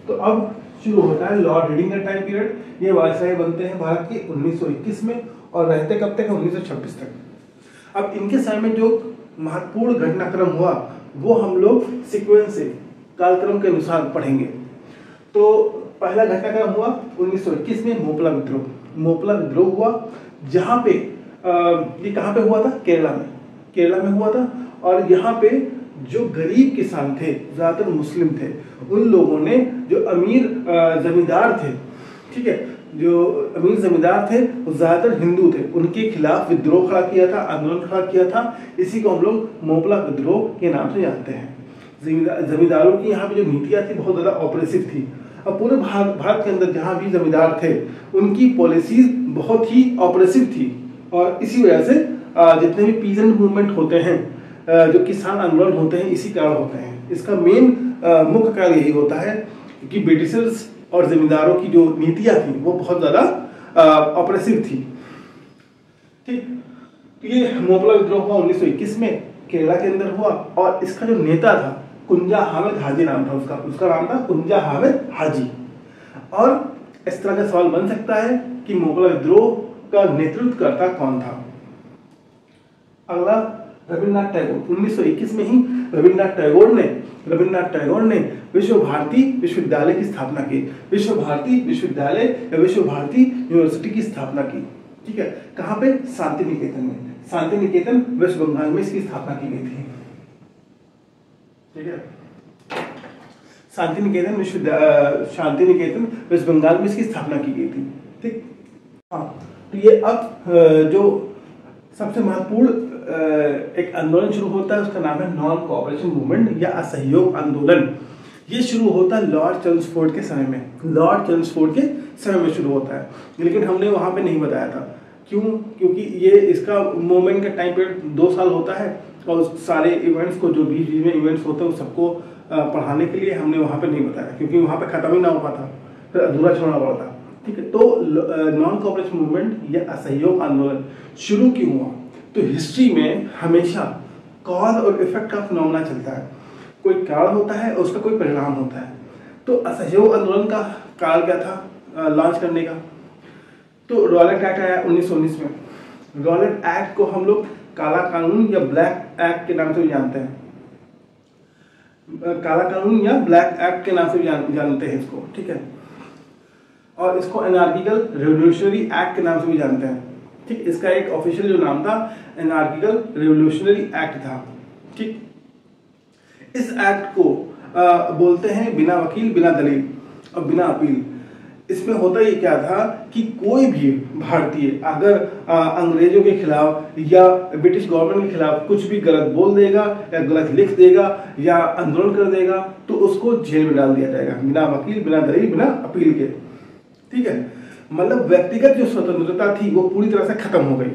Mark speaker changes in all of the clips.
Speaker 1: तो अब शुरू होता है लॉर्ड रीडिंग का टाइम पीरियड। ये वायसराय बनते हैं भारत के 1921 में और रहते कब तक है, 1926 तक। अब इनके समय में जो महत्वपूर्ण घटनाक्रम हुआ वो हम लोग सीक्वेंस से कालक्रम के अनुसार पढ़ेंगे। तो पहला घटनाक्रम हुआ 1921 में मोपला विद्रोह। मोपला विद्रोह हुआ जहाँ पे ये कहाँ पे हुआ था, केरला में हुआ था। और यहाँ पे जो गरीब किसान थे, ज़्यादातर मुस्लिम थे, उन लोगों ने जो अमीर जमींदार थे, ठीक है, जो अमीर जमींदार थे वो ज़्यादातर हिंदू थे, उनके खिलाफ विद्रोह खड़ा किया था, आंदोलन खड़ा किया था। इसी को हम लोग मोपला विद्रोह के नाम से जानते हैं। जमींदारों की यहाँ पे जो नीतियाँ थी बहुत ज़्यादा ऑपरेसिव थी। अब पूरे भारत के अंदर जहाँ भी जमींदार थे उनकी पॉलिसीज बहुत ही ऑपरेसिव थी और इसी वजह से जितने भी पीजेंट मूवमेंट होते हैं, जो किसान आंदोलन होते हैं, इसी कारण होते हैं। इसका मेन मुख्य कारण यही होता है कि ब्रिटिशर्स और जमींदारों की जो नीतियां थी वो बहुत ज्यादा ऑपरेसिव थी। ठीक, ये मोपला विद्रोह हुआ 1921 में, केरला के अंदर हुआ और इसका जो नेता था कुंजा हामिद हाजी नाम था उसका नाम था कुंजा हामिद हाजी। और इस तरह का सवाल बन सकता है कि मोपला विद्रोह का नेतृत्व करता कौन था। अगला रविन्द्रनाथ टैगोर। 1921 में ही रविन्द्रनाथ टैगोर ने विश्व भारती विश्वविद्यालय की स्थापना की। विश्व भारती विश्वविद्यालय या विश्व भारती यूनिवर्सिटी की स्थापना की। ठीक है, कहाँ पे, शांति निकेतन में। शांति निकेतन वेस्ट बंगाल में इसकी स्थापना की गई थी। ठीक है, शांति निकेतन वेस्ट बंगाल में इसकी स्थापना की गई थी। ठीक, हाँ, तो ये अब जो सबसे महत्वपूर्ण एक आंदोलन शुरू होता है उसका नाम है नॉन कोऑपरेशन मूवमेंट या असहयोग आंदोलन। ये शुरू होता है लॉर्ड चेम्सफोर्ड के समय में शुरू होता है, लेकिन हमने वहां पे नहीं बताया था। क्यों? क्योंकि ये इसका मूवमेंट का टाइम पीरियड 2 साल होता है और सारे इवेंट्स को, जो बीच में इवेंट्स होते हैं उन सबको पढ़ाने के लिए हमने वहां पे नहीं बताया, क्योंकि वहां पे खत्म ही ना हो पाता, फिर अधूरा छोड़ना पड़ता। ठीक है, तो नॉन कोऑपरेशन मूवमेंट या असहयोग आंदोलन शुरू क्यों हुआ? तो हिस्ट्री में हमेशा कॉज और इफेक्ट का फिनोमेना चलता है। कोई कारण होता है और उसका कोई परिणाम होता है। तो असहयोग आंदोलन का कारण क्या था लॉन्च करने का? तो रॉलेट एक्ट आया 1919 में। रॉलेट एक्ट को हम लोग काला कानून या ब्लैक एक्ट के नाम से भी जानते हैं। काला कानून या ब्लैक एक्ट के नाम से भी जानते हैं इसको। ठीक है, और इसको एनार्किकल रेवोल्यूशनरी एक्ट के नाम से भी जानते हैं। ठीक, इसका एक ऑफिशियल जो नाम था एनार्किकल रेवोल्यूशनरी एक्ट था। ठीक, इस एक्ट को बोलते हैं बिना वकील, बिना दलील और बिना अपील। इसमें होता ये क्या था कि कोई भी भारतीय अगर अंग्रेजों के खिलाफ या ब्रिटिश गवर्नमेंट के खिलाफ कुछ भी गलत बोल देगा या गलत लिख देगा या आंदोलन कर देगा तो उसको जेल में डाल दिया जाएगा, बिना वकील, बिना दलील, बिना अपील के। ठीक है, मतलब व्यक्तिगत जो स्वतंत्रता थी वो पूरी तरह से खत्म हो गई।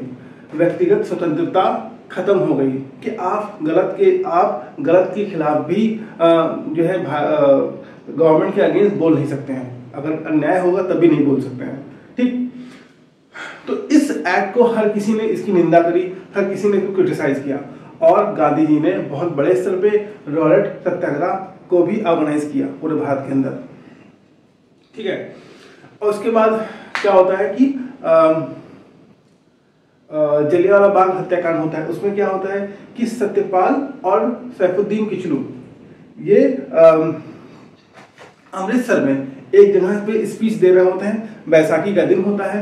Speaker 1: व्यक्तिगत स्वतंत्रता खत्म हो गई कि आप गलत के खिलाफ भी जो है गवर्नमेंट के अगेंस्ट बोल नहीं सकते हैं। अगर अन्याय होगा तब भी नहीं बोल सकते हैं। ठीक, तो इस एक्ट को हर किसी ने इसकी निंदा करी, हर किसी ने इसको क्रिटिसाइज किया और गांधी जी ने बहुत बड़े स्तर पे रॉलेट सत्याग्रह को भी ऑर्गेनाइज किया पूरे भारत के अंदर। ठीक है, और उसके बाद क्या होता है कि जलियांवाला बाग हत्याकांड होता है। उसमें क्या होता है कि सत्यपाल और सैफुद्दीन किचलू ये अमृतसर में एक जगह पे स्पीच दे रहे होते हैं। बैसाखी का दिन होता है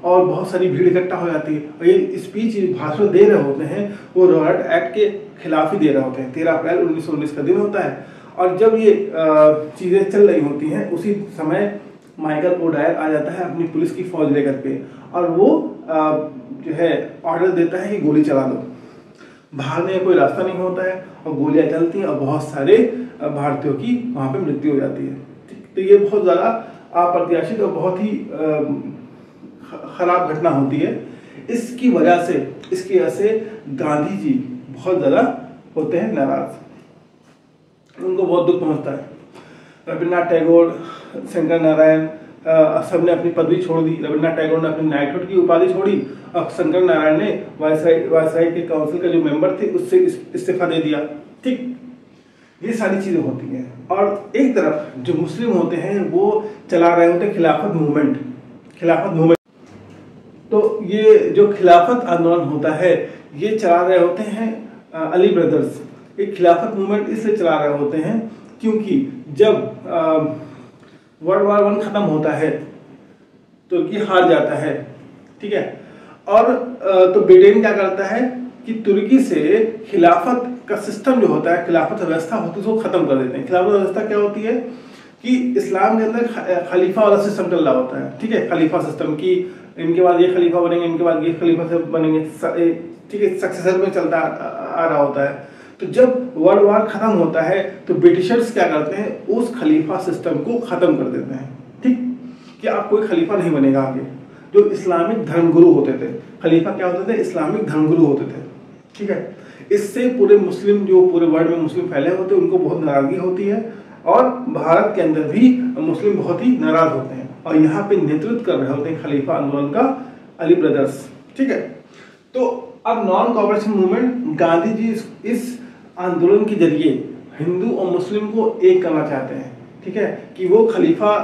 Speaker 1: और बहुत सारी भीड़ इकट्ठा हो जाती है और ये स्पीच भाषण दे रहे होते हैं वो रॉलेट एक्ट के खिलाफ ही दे रहे होते हैं। 13 अप्रैल 1919 का दिन होता है और जब ये चीजें चल रही होती हैं उसी समय माइकल ओडायर आ जाता है अपनी पुलिस की फौज लेकर के और वो जो है ऑर्डर देता है कि गोली चला दो। भागने का कोई रास्ता नहीं होता है और गोलियां चलती हैं और बहुत सारे भारतीयों की वहां पे मृत्यु हो जाती है। तो ये बहुत ज्यादा अप्रत्याशित और बहुत ही खराब घटना होती है। इसकी वजह से गांधी जी बहुत ज्यादा होते हैं नाराज, उनको बहुत दुख पहुंचता है। रविन्द्रनाथ टैगोर, शंकर नारायण सबने अपनी पदवी छोड़ दी। रविन्द्रनाथ टैगोर ने अपनी नाइटहुड की उपाधि छोड़ी और शंकर नारायण ने वायसराय के काउंसिल का जो मेंबर थे उससे इस्तीफा दे दिया। ठीक, ये सारी चीजें होती हैं। और एक तरफ जो मुस्लिम होते हैं वो चला रहे होते हैं खिलाफत मूवमेंट। तो ये जो खिलाफत आंदोलन होता है ये चला रहे होते हैं अली ब्रदर्स। एक खिलाफत मूवमेंट इसलिए चला रहे होते हैं क्योंकि जब वर्ल्ड वार 1 खत्म होता है तुर्की हार जाता है, ठीक है, और तो ब्रिटेन क्या करता है कि तुर्की से खिलाफत का सिस्टम जो होता है, खिलाफत व्यवस्था होती है, उसको खत्म कर देते हैं। खिलाफत व्यवस्था क्या होती है कि इस्लाम के अंदर खलीफा वाला सिस्टम चल रहा होता है, ठीक है, खलीफा सिस्टम की इनके बाद ये खलीफा बनेंगे, इनके बाद ये खलीफा से बनेंगे, ठीक है, सक्सेसर में चलता आ रहा होता है। तो जब वर्ल्ड वार खत्म होता है तो ब्रिटिशर्स क्या करते हैं, उस खलीफा सिस्टम को खत्म कर देते हैं, ठीक, कि आप कोई खलीफा नहीं बनेगा आगे। जो इस्लामिक धर्मगुरु होते थे, खलीफा क्या होते थे, इस्लामिक धर्मगुरु होते थे, ठीक है। इससे पूरे मुस्लिम, जो पूरे वर्ल्ड में मुस्लिम फैले होते हैं, उनको बहुत नाराजगी होती है और भारत के अंदर भी मुस्लिम बहुत ही नाराज होते हैं। और यहाँ पे नेतृत्व कर रहे होते हैं खलीफा आंदोलन का अली ब्रदर्स, ठीक है। तो अब non cooperation movement, Gandhi ji इस आंदोलन के जरिए हिंदू और मुस्लिम को एक करना चाहते हैं, ठीक है, कि वो खलीफा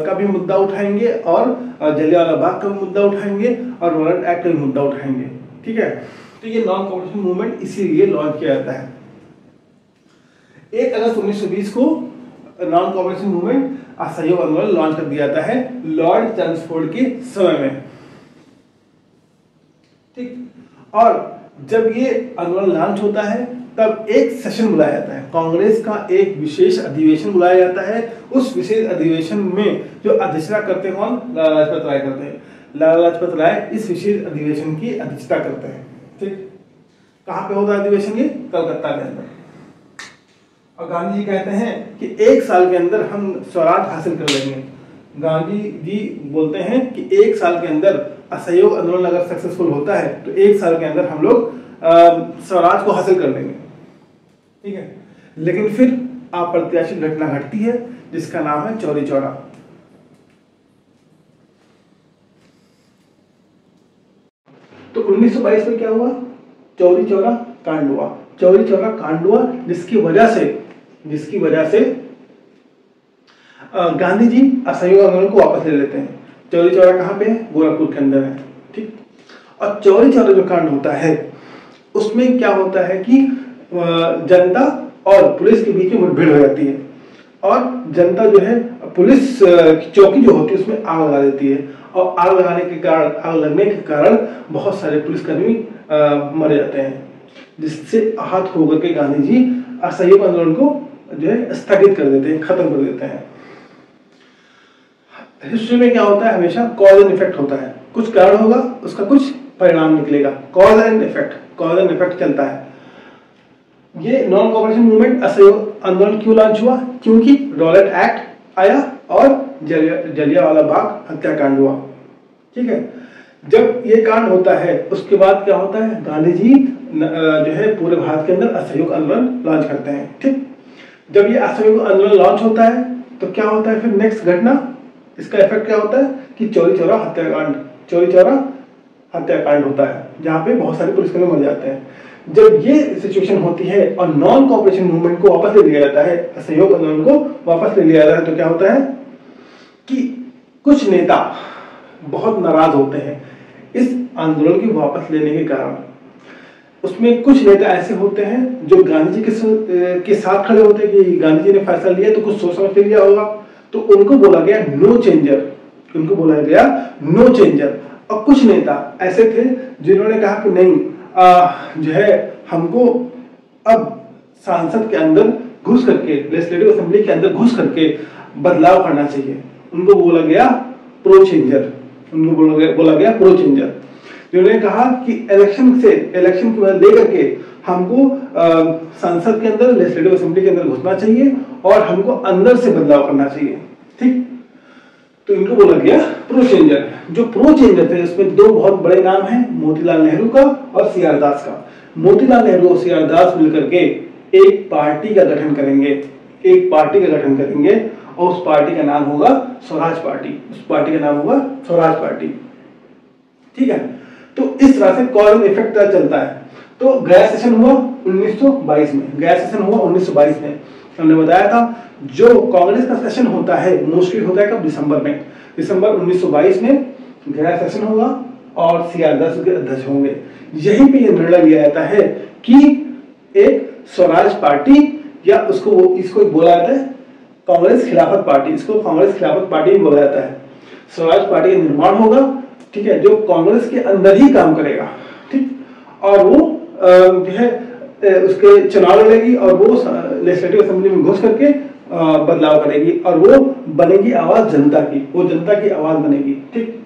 Speaker 1: का भी मुद्दा उठाएंगे और जलियांवाला बाग का भी मुद्दा उठाएंगे और रॉलेट एक्ट का भी मुद्दा उठाएंगे, ठीक है। तो ये नॉन कोऑपरेशन मूवमेंट इसीलिए लॉन्च किया जाता है। 1 अगस्त 1920 को नॉन कोऑपरेशन मूवमेंट असहयोग आंदोलन लॉन्च कर दिया जाता है लॉर्ड चेम्सफोर्ड के समय में, ठीक। और जब ये आंदोलन लॉन्च होता है तब एक सेशन बुलाया जाता है, कांग्रेस का एक विशेष अधिवेशन बुलाया जाता है। उस विशेष अधिवेशन में जो अध्यक्षता करते हैं कौन, लाला लाजपत राय करते हैं। लाला लाजपत राय इस विशेष अधिवेशन की अध्यक्षता करते हैं, ठीक। कहाँ पे होता है अधिवेशन, ये कलकत्ता के अंदर। और गांधी जी कहते हैं कि 1 साल के अंदर हम स्वराज हासिल कर लेंगे। गांधी जी बोलते हैं कि 1 साल के अंदर असहयोग आंदोलन अगर सक्सेसफुल होता है तो 1 साल के अंदर हम लोग स्वराज को हासिल कर लेंगे, ठीक है। लेकिन फिर अप्रत्याशित घटना घटती है जिसका नाम है चौरी चौरा। तो 1922 में क्या हुआ, चौरी चौरा कांड हुआ। चौरी चौरा कांड हुआ जिसकी वजह से गांधी जी असहयोग आंदोलन को वापस ले लेते हैं। चौरी चौरा कहाँ पे है, गोरखपुर के अंदर है, ठीक। और चौरी चौरा जो कांड होता है उसमें क्या होता है कि जनता और पुलिस के बीच में मुठभेड़ हो जाती है और जनता जो है पुलिस की चौकी जो होती है उसमें आग लगा देती है और आग लगने के कारण बहुत सारे पुलिसकर्मी मर जाते हैं, जिससे आहत होकर के गांधी जी असहयोग आंदोलन को जो है स्थगित कर देते हैं, खत्म कर देते हैं। हिस्ट्री में क्या होता है, हमेशा कॉज एंड इफेक्ट होता है। कुछ कारण होगा, उसका कुछ परिणाम निकलेगा, कॉज एंड इफेक्ट चलता है। ये नॉन कोऑपरेशन मूवमेंट असहयोग आंदोलन क्यों लॉन्च हुआ, क्योंकि रॉलेट एक्ट आया और जलियांवाला बाग हत्याकांड हुआ, ठीक है। जब ये कांड होता है उसके बाद क्या होता है, गांधी जी जो है पूरे भारत के अंदर असहयोग आंदोलन लॉन्च करते हैं, ठीक। जब ये असहयोग आंदोलन लॉन्च होता है तो क्या होता है फिर नेक्स्ट घटना, इसका इफेक्ट क्या होता है कि चौरी चौरा हत्याकांड होता है जहाँ पे बहुत सारे पुलिसकर्मी मर जाते हैं। जब ये सिचुएशन होती है और नॉन कोऑपरेशन मूवमेंट को वापस ले लिया जाता है, असहयोग आंदोलन को वापस ले लिया जाता है, तो क्या होता है कि कुछ नेता बहुत नाराज होते हैं इस आंदोलन की वापस लेने के कारण। उसमें कुछ नेता ऐसे होते हैं जो गांधी जी के साथ खड़े होते हैं कि गांधी जी ने फैसला लिया तो कुछ सोच समझ के लिया होगा, तो उनको बोला गया नो चेंजर। और कुछ नेता ऐसे थे जिन्होंने कहा कि नहीं, जो है हमको अब संसद के अंदर घुस करके, लेजिस्लेटिव असेंबली के अंदर घुस करके बदलाव करना चाहिए। उनको बोला गया प्रो चेंजर, जिन्होंने कहा कि इलेक्शन की वजह लेकर के हमको संसद के अंदर, लेजिस्लेटिव असेंबली के अंदर घुसना चाहिए और हमको अंदर से बदलाव करना चाहिए, ठीक। तो इनको बोला गया प्रो चेंजर। जो प्रो चेंजर थे उसमें 2 बहुत बड़े नाम हैं, मोतीलाल नेहरू का और सीआर दास का। मोतीलाल नेहरू और सीआर दास मिलकर के एक पार्टी का गठन करेंगे और उस पार्टी का नाम होगा स्वराज पार्टी, ठीक है। तो इस तरह से कॉज एंड इफेक्ट चलता है। तो गया सेशन हुआ 1922 में, हमने बताया था जो कांग्रेस का सेशन होता है मोस्टली होता है कब, दिसंबर में। दिसंबर 1922 में गया सेशन होगा और CR10 के अध्यक्ष होंगे। यहीं पे ये निर्णय लिया जाता है कि एक स्वराज पार्टी या इसको बोला जाता है कांग्रेस खिलाफत पार्टी, इसको कांग्रेस खिलाफत पार्टी भी बोला जाता है। स्वराज पार्टी का निर्माण होगा, ठीक है, जो कांग्रेस के अंदर ही काम करेगा, ठीक, और वो जो है उसके चुनाव लड़ेगी और वो लेजिस्लेटिव असेंबली में घुस करके बदलाव करेगी और वो बनेगी आवाज जनता की, वो जनता की आवाज बनेगी, ठीक।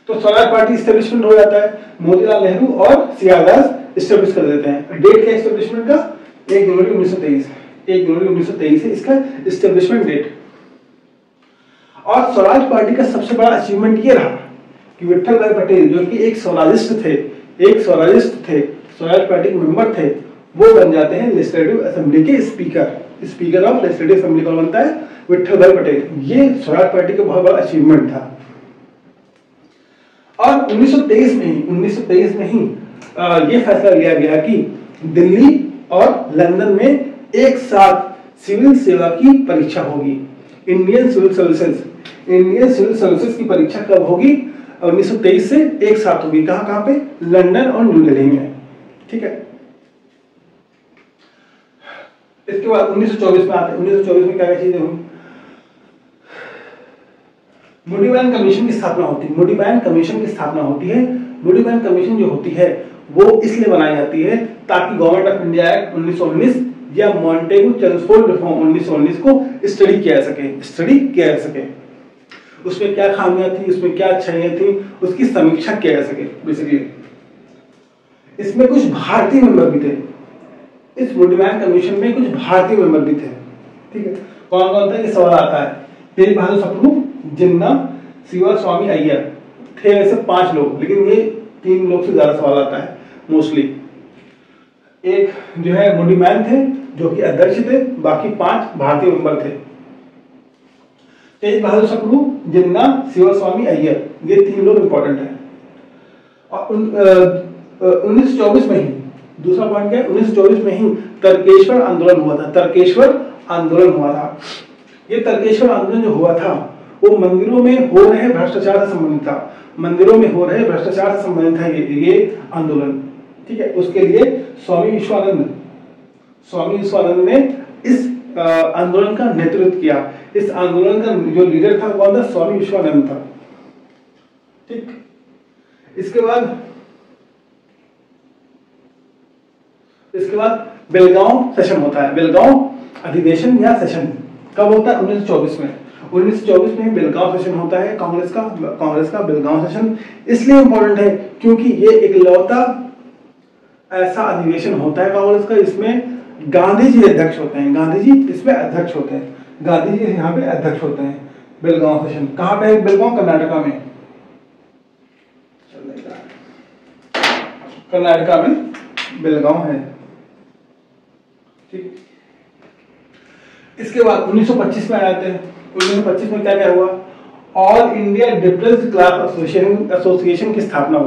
Speaker 1: तो स्वराज पार्टी इस्टेब्लिशमेंट हो जाता है, मोतीलाल नेहरू और CR10 इस्टेब्लिश कर देते हैं। डेट क्या इस्टेब्लिशमेंट का, 1 जनवरी 1923, 1 जनवरी 1923 है इसका इस्टेब्लिशमेंट डेट। और स्वराज पार्टी का सबसे बड़ा अचीवमेंट ये रहा कि विट्ठल भाई पटेल जो कि एक स्वराजिस्ट थे, स्वराज पार्टी के मेंबर थे, वो बन जाते हैं लेजिस्लेटिव असेंबली के स्पीकर ऑफ लेजिस्लेटिव असेंबली कौन बनता है, विट्ठल भाई पटेल। ये स्वराज पार्टी का बहुत बड़ा अचीवमेंट था। और 1923 में ही ये फैसला लिया गया कि दिल्ली और लंदन में एक साथ सिविल सेवा की परीक्षा होगी। इंडियन सिविल सर्विसेज की परीक्षा कब होगी, 1923 से एक साथ होगी। कहां पे, लंदन और न्यू दिल्ली में, ठीक है। इसके बाद 1924 में आते हैं। 1924 में क्या क्या चीजें हुई, मूडीमैन कमीशन की स्थापना होती है। मूडीमैन कमीशन जो होती है वो इसलिए बनाई जाती है ताकि गवर्नमेंट ऑफ इंडिया एक्ट 1919 या मॉन्टेगू चेम्सफोर्ड रिफॉर्म 1919 को स्टडी किया जा सके। उसमें क्या खामियां थी, उसमें क्या अच्छाइयां थी, उसकी समीक्षा किया जा सके बेसिकली। इसमें कुछ भारतीय मेंबर भी थे, इस मूडीमैन कमीशन में कुछ भारतीय मेंबर भी थे, ठीक है। कौन कौन था, ये सवाल आता है। तेज बहादुर सप्रू, जिन्ना, शिवा स्वामी अय्यर थे वैसे 5 लोग, लेकिन ये 3 लोग से ज्यादा सवाल आता है मोस्टली। एक जो है मूडीमैन थे जो कि अध्यक्ष थे, बाकी 5 भारतीय मेंबर थे। तेज बहादुर सप्रू, जिन्ना, शिवा स्वामी अय्यर, ये 3 लोग इंपॉर्टेंट हैं। और 1924 में ही दूसरा पॉइंट क्या है, 1924 में ही तर्केश्वर आंदोलन हुआ था। ये तर्केश्वर आंदोलन जो हुआ था वो मंदिरों में हो रहे भ्रष्टाचार से संबंधित था ये आंदोलन, ठीक है। उसके लिए स्वामी विश्वानंद ने इस आंदोलन का नेतृत्व किया। इस आंदोलन का जो लीडर था कौन था, स्वामी विश्वानंद था, ठीक। इसके बाद बेलगांव सेशन होता है। बेलगांव अधिवेशन या सेशन कब होता है, 1924 में। 1924 में बेलगांव सेशन होता है कांग्रेस का बेलगांव सेशन इसलिए इंपॉर्टेंट है क्योंकि ये इकलौता ऐसा अधिवेशन होता है कांग्रेस का, इसमें गांधी जी अध्यक्ष होते हैं। गांधी जी इसमें अध्यक्ष होते हैं। बेलगांव सेशन कहां पे है, बेलगांव कर्नाटका में, बेलगांव है, ठीक। इसके बाद 1925 में आ जाते हैं। 1925 में क्या क्या हुआ, all India depressed class association की स्थापना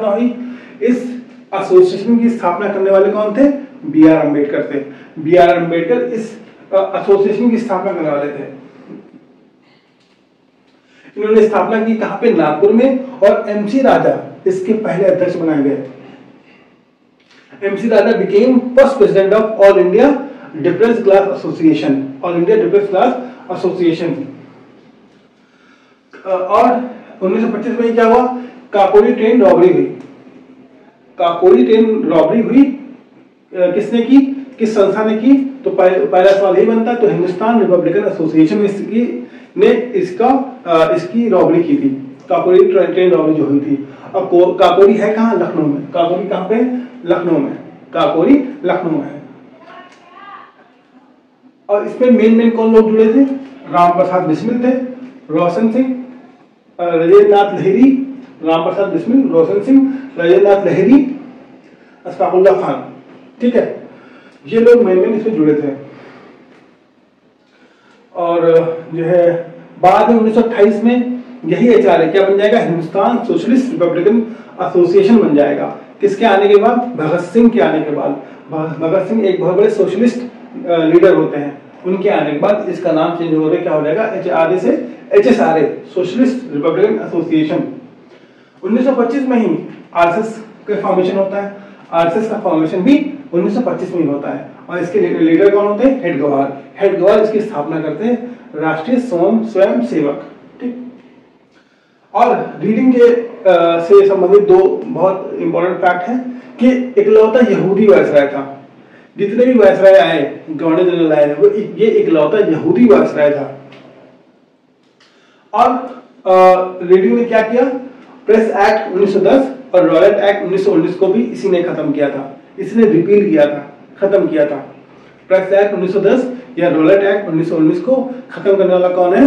Speaker 1: हुई। इस एसोसिएशन की स्थापना करने वाले कौन थे, B.R. अम्बेडकर थे। B.R. अम्बेडकर इस एसोसिएशन की स्थापना करने वाले थे। इन्होंने स्थापना की कहां पे, नागपुर में, और MC राजा इसके पहले अध्यक्ष बनाए गए। MC Raja became first president of All India Depressed Class Association, और 1925 में क्या हुआ, काकोरी ट्रेन रॉबरी हुई। किसने की, किस संस्था ने की, तो पहला सवाल यही बनता है। तो हिंदुस्तान रिपब्लिकन एसोसिएशन ने इसकी रॉबरी की थी। काकोरी ट्रेन रॉबरी जो हुई थी। अब काकोरी है कहाँ, लखनऊ में। काकोरी कहाँ पे, लखनऊ में। और इसमें मेन कौन लोग जुड़े थे, राम प्रसाद बिस्मिल थे, रोशन सिंह, राजेंद्रनाथ लहिरी, अशफाकुल्लाह खान, ठीक है। ये लोग मेन इसमें जुड़े थे। और जो है बाद में 1928 में यही HRA क्या बन जाएगा, हिंदुस्तान सोशलिस्ट रिपब्लिकन एसोसिएशन बन जाएगा। किसके आने के बाद? भगत सिंह के आने के बाद। भगत सिंह एक बहुत बड़े सोशलिस्ट लीडर होते हैं, उनके आने के बाद इसका नाम चेंज हो गया, क्या हो जाएगा? HRA से HSRA, सोशलिस्ट रिपब्लिकन एसोसिएशन। 1925 में ही RSS का फॉर्मेशन होता है। RSS का फॉर्मेशन भी 1925 में ही होता है और इसके लीडर कौन होते हैं? हेड गवार। हेड गवार इसकी स्थापना करते हैं, राष्ट्रीय स्वयं सेवक। ठीक। और रीडिंग के से संबंधित दो बहुत इंपॉर्टेंट फैक्ट है कि इकलौता यहूदी वायसराय था। जितने भी वायसराय आए, गवर्नर जनरल आए, वो ये इकलौता यहूदी वायसराय था। और रीडिंग ने क्या किया? प्रेस एक्ट 1910 और रॉयलेट एक्ट 1919 को भी इसी ने खत्म किया था, इसने रिपील किया था, खत्म किया था। प्रेस एक्ट 1910 या रॉयलेट एक्ट 1919 को खत्म करने वाला कौन है?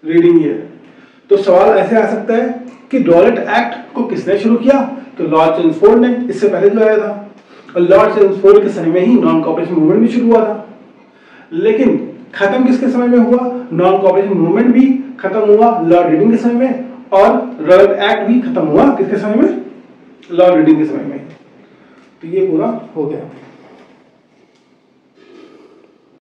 Speaker 1: रीडिंग ही है। तो सवाल ऐसे आ सकता है कि रॉयलेट एक्ट को किसने शुरू किया? तो लॉर्ड चेम्सफोर्ड ने, इससे पहले जो आया था। और लॉर्ड चेम्सफोर्ड के समय में ही नॉन कोऑपरेशन मूवमेंट भी शुरू हुआ था। लेकिन खत्म किसके समय में हुआ? नॉन कोऑपरेशन मूवमेंट भी खत्म हुआ लॉर्ड रीडिंग के समय में, और रॉयल एक्ट भी खत्म हुआ किसके समय में? लॉर्ड रीडिंग के समय में। तो ये पूरा हो गया।